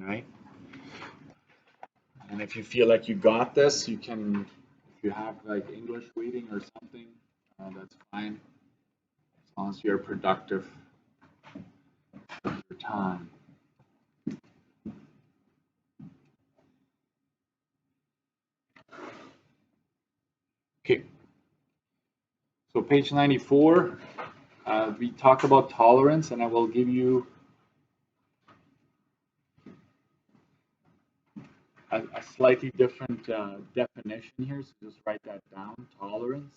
right? And if you feel like you got this, you can, if you have like English reading or something, that's fine, as long as you're productive with your time. Okay, so page 94, we talked about tolerance, and I will give you a slightly different definition here, so just write that down. Tolerance.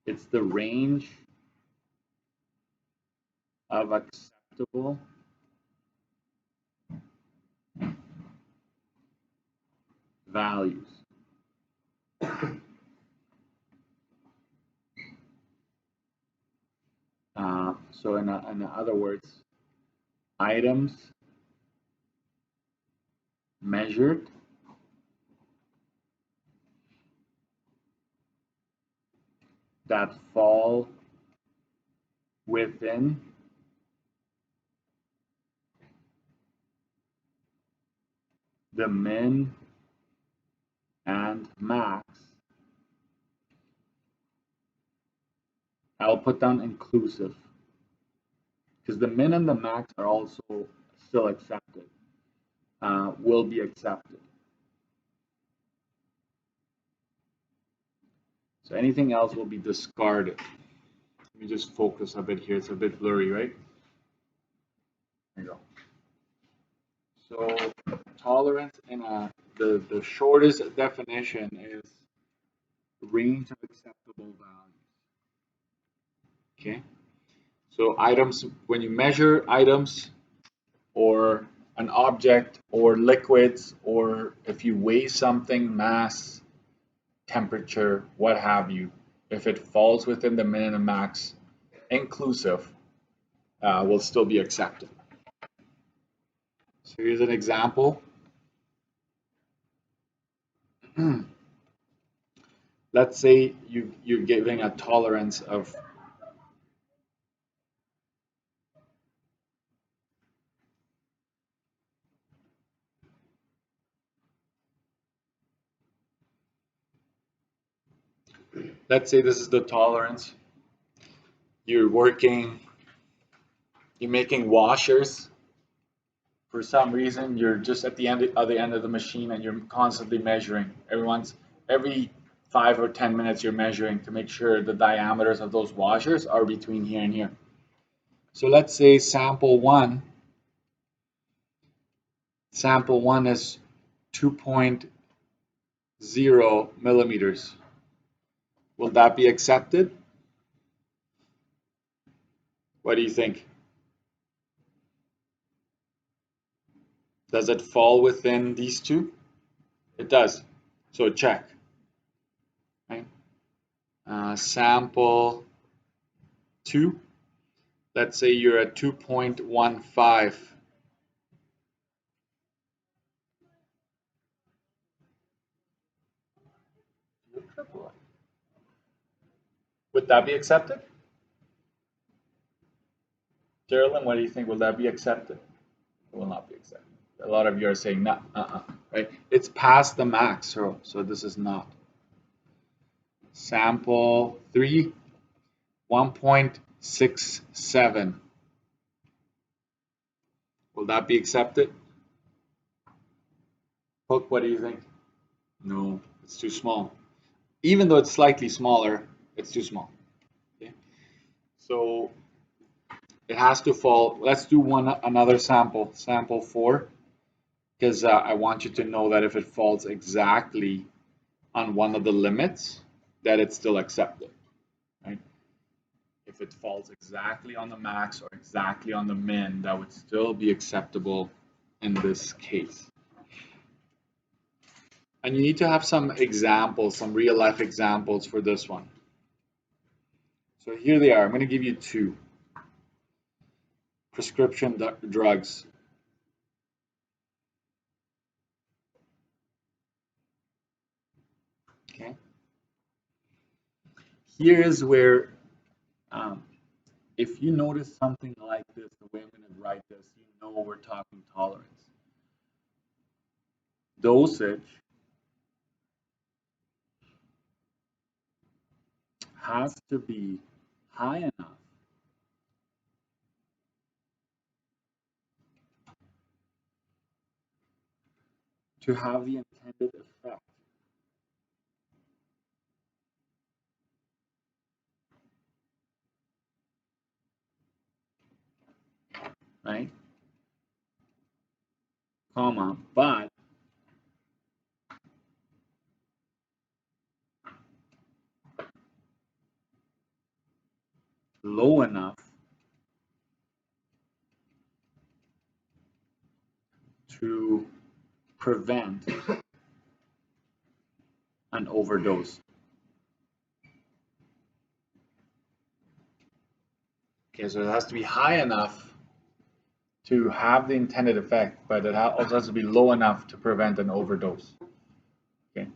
It's the range of acceptable values. So in other words, items measured that fall within the min and max. I'll put down inclusive because the min and the max are also still accepted, will be accepted. So anything else will be discarded. Let me just focus a bit here. It's a bit blurry, right? There you go. So tolerance in the shortest definition is range of acceptable values. Okay. So items, when you measure items or an object or liquids, or if you weigh something, mass, temperature, what have you, if it falls within the min and the max, inclusive, will still be accepted. So here's an example. Let's say you're giving a tolerance of let's say this is the tolerance. You're making washers. For some reason, you're just at the end of the machine and you're constantly measuring. Every 5 or 10 minutes you're measuring to make sure the diameters of those washers are between here and here. So let's say sample one is 2.0 millimeters. Will that be accepted? What do you think? Does it fall within these two? It does. So check. Right? Sample 2. Let's say you're at 2.15. Would that be accepted? Geraldine, what do you think? Will that be accepted? It will not be accepted. A lot of you are saying no, right? It's past the max, so this is not. Sample 3, 1.67. Will that be accepted? Hook, what do you think? No, it's too small. Even though it's slightly smaller, it's too small. Okay? So it has to fall. Let's do another sample, sample 4, because I want you to know that if it falls exactly on one of the limits, that it's still accepted, right? If it falls exactly on the max or exactly on the min, that would still be acceptable in this case. And you need to have some examples, some real life examples for this one. So here they are. I'm going to give you 2. Prescription drugs. Okay. Here is where if you notice something like this, the way I'm going to write this, you know we're talking tolerance. Dosage has to be high enough to have the intended effect. Right? Comma, but low enough to prevent an overdose. Okay, so it has to be high enough to have the intended effect, but it also has to be low enough to prevent an overdose. Okay.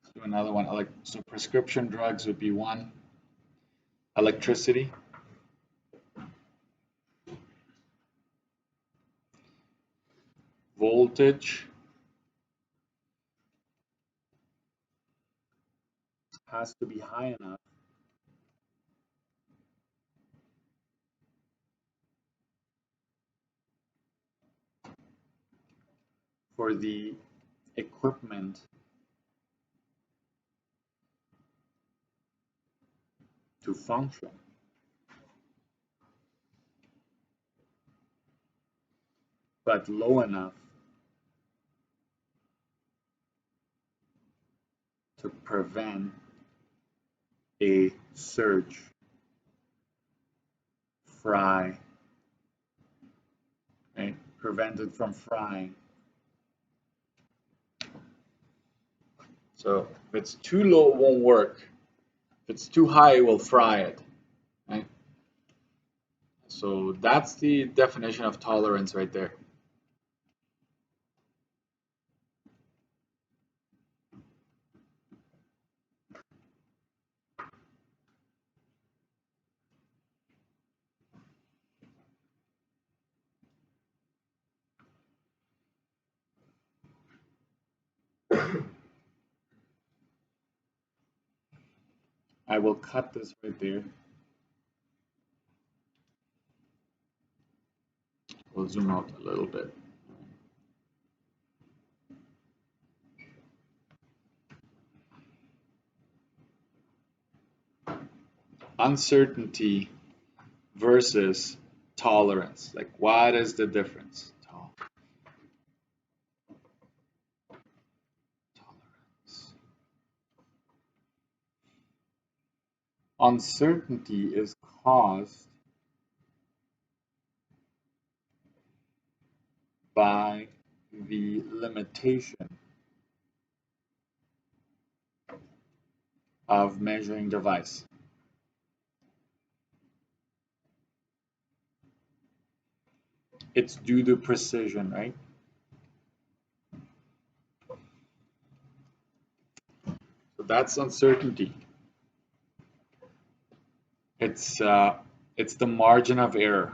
Let's do another one. So prescription drugs would be one. Electricity. Voltage has to be high enough for the equipment to function. But low enough to prevent a surge, fry, right? Prevent it from frying. So if it's too low, it won't work. If it's too high, it will fry it, right? So that's the definition of tolerance right there. I will cut this right there. We'll zoom out a little bit. Uncertainty versus tolerance. Like, what is the difference? Tolerance. Uncertainty is caused by the limitation of measuring device. It's due to precision, right? So that's uncertainty. It's the margin of error.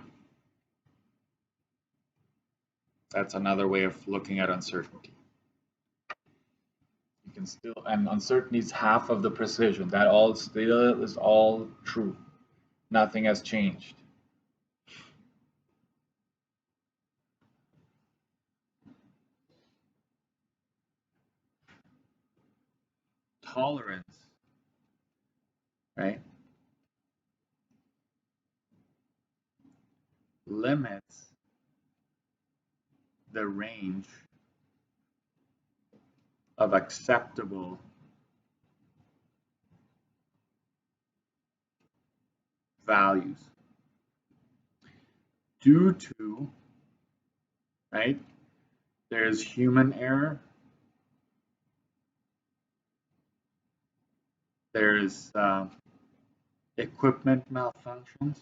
That's another way of looking at uncertainty. You can still, and uncertainty is half of the precision. That all still is all true. Nothing has changed. Tolerance, right, limits the range of acceptable values due to, right, there's human error, there's equipment malfunctions,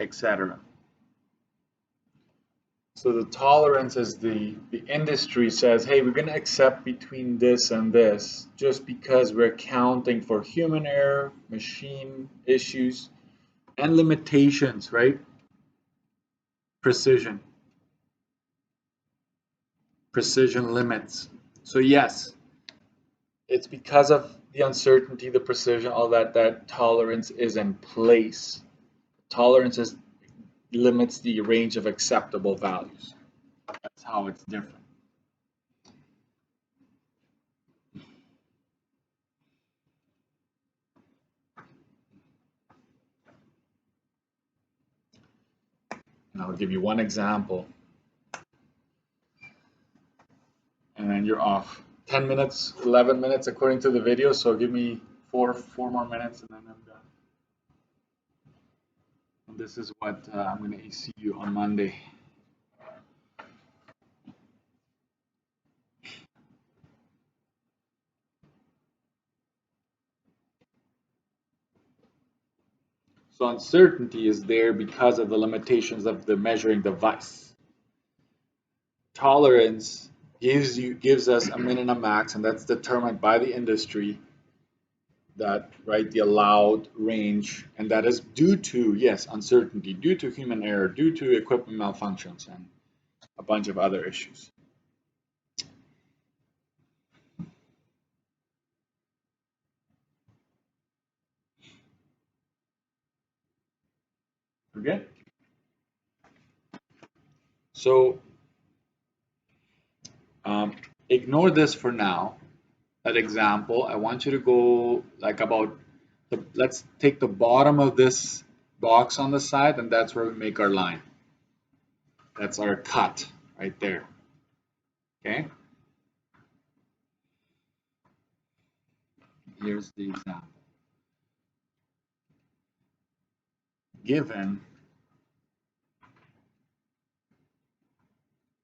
etc. So the tolerance is the industry says, hey, we're going to accept between this and this just because we're accounting for human error, machine issues, and limitations, right? Precision limits. So yes, it's because of the uncertainty, the precision, all that, that tolerance is in place. Tolerance limits the range of acceptable values. That's how it's different. And I'll give you one example, and then you're off. 10 minutes, 11 minutes according to the video, so give me four more minutes and then I'm done. And this is what I'm going to see you on Monday. So uncertainty is there because of the limitations of the measuring device. Tolerance gives us a min and a max, and that's determined by the industry, that right, the allowed range, and that is due to, yes, uncertainty, due to human error, due to equipment malfunctions, and a bunch of other issues. Okay? So ignore this for now. That example, I want you to go like about let's take the bottom of this box on the side, and that's where we make our line. That's our cut right there. Okay? Here's the example. Given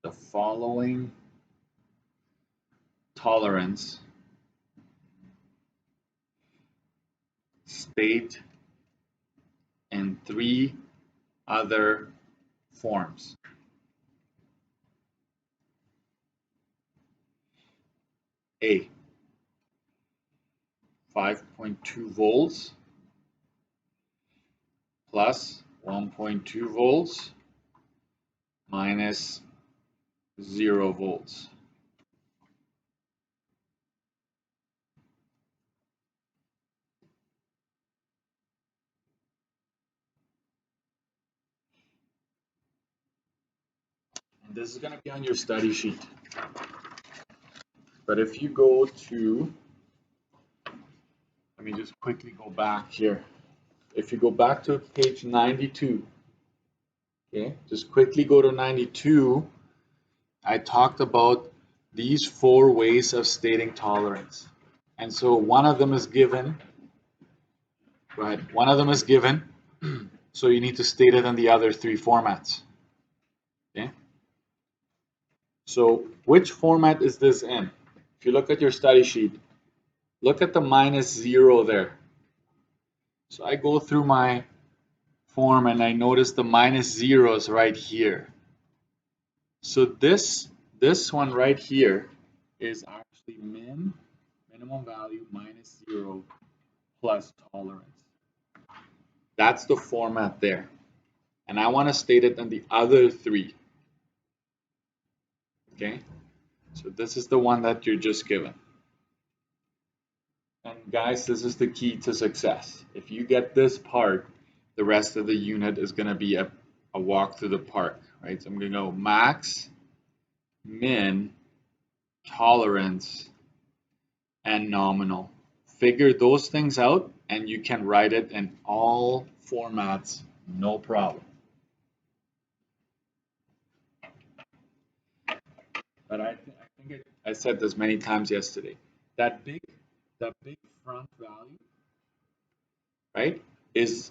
the following tolerance, state in 3 other forms. A, 5.2 volts plus 1.2 volts minus 0 volts. And this is going to be on your study sheet. But if you go to, let me just quickly go back here. If you go back to page 92, okay, just quickly go to 92. I talked about these 4 ways of stating tolerance. And so one of them is given, right? One of them is given. So you need to state it in the other 3 formats. Okay? So which format is this in? If you look at your study sheet, look at the -0 there. So I go through my form and I notice the -0s right here. So this one right here is actually minimum value -0 plus tolerance. That's the format there. And I want to state it in the other 3. Okay? So this is the one that you're just given. And guys, this is the key to success. If you get this part, the rest of the unit is going to be a walk through the park, right? So I'm going to go max, min, tolerance, and nominal. Figure those things out and you can write it in all formats, no problem. But I think I said this many times yesterday. That big front value, right, is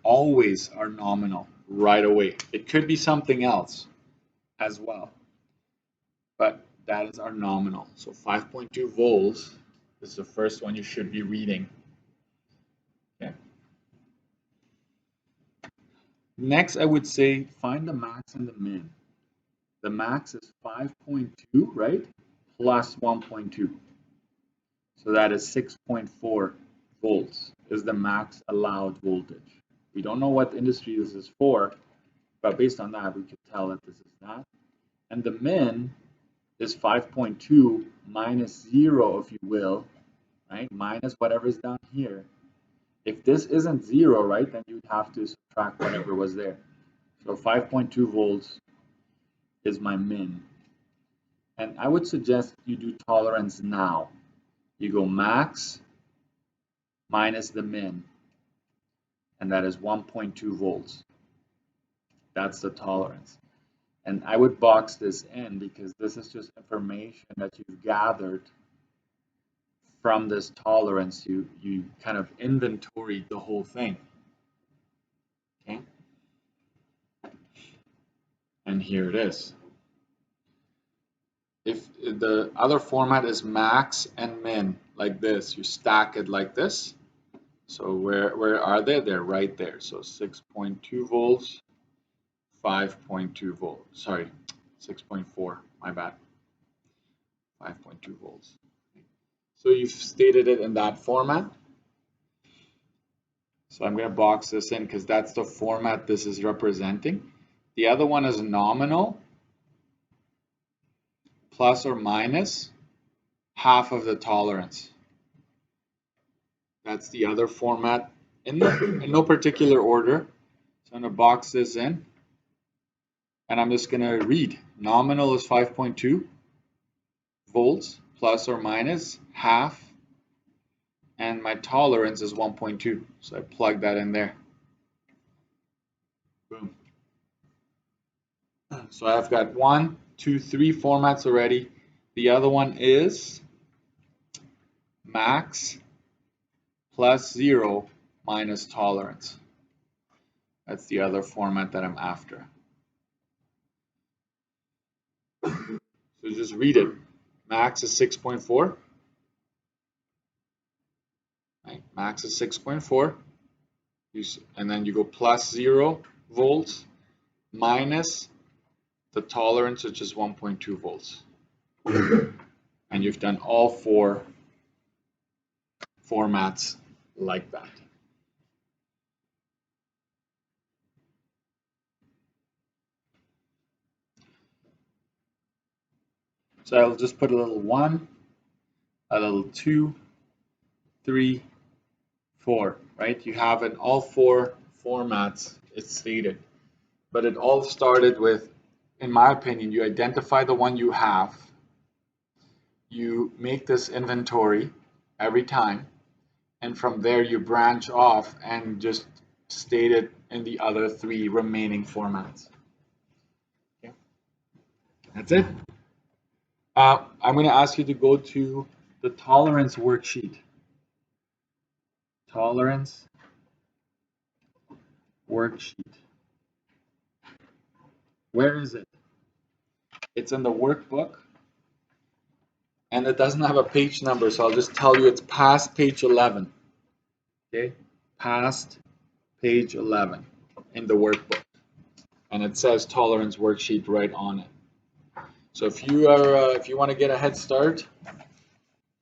always our nominal right away. It could be something else as well, but that is our nominal. So 5.2 volts is the first one you should be reading. Okay. Next, I would say find the max and the min. The max is 5.2, right? Plus 1.2. So that is 6.4 volts is the max allowed voltage. We don't know what industry this is for, but based on that, we could tell that this is that. And the min is 5.2 minus 0, if you will, right? Minus whatever is down here. If this isn't 0, right, then you'd have to subtract whatever was there. So 5.2 volts is my min. And I would suggest you do tolerance now. You go max minus the min, and that is 1.2 volts. That's the tolerance. And I would box this in because this is just information that you've gathered from this tolerance. You kind of inventoried the whole thing. Okay? And here it is. If the other format is max and min, like this, you stack it like this. So where are they? They're right there. So 6.2 volts, 5.2 volts. Sorry, 6.4. My bad. 5.2 volts. So you've stated it in that format. So I'm going to box this in because that's the format this is representing. The other one is nominal, plus or minus half of the tolerance. That's the other format in no particular order. So I'm going to box this in. And I'm just going to read. Nominal is 5.2 volts, plus or minus half. And my tolerance is 1.2. So I plug that in there. Boom. So I've got 1, 2, 3 formats already. The other one is max plus 0 minus tolerance. That's the other format that I'm after. So just read it. Max is 6.4. Right? Max is 6.4. And then you go plus 0 volts minus the tolerance, which is 1.2 volts. And you've done all 4 formats like that. So I'll just put a little 1, a little 2, 3, 4, right? You have in all 4 formats it's stated. But it all started with, in my opinion, you identify the one you have, you make this inventory every time, and from there you branch off and just state it in the other 3 remaining formats. Okay. That's it. I'm going to ask you to go to the tolerance worksheet. Tolerance worksheet. Where is it? It's in the workbook, and it doesn't have a page number, so I'll just tell you it's past page 11. Okay, past page 11 in the workbook, and it says tolerance worksheet right on it. So if you want to get a head start,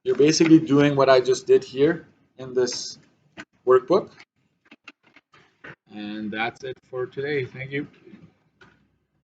you're basically doing what I just did here in this workbook. And that's it for today. Thank you.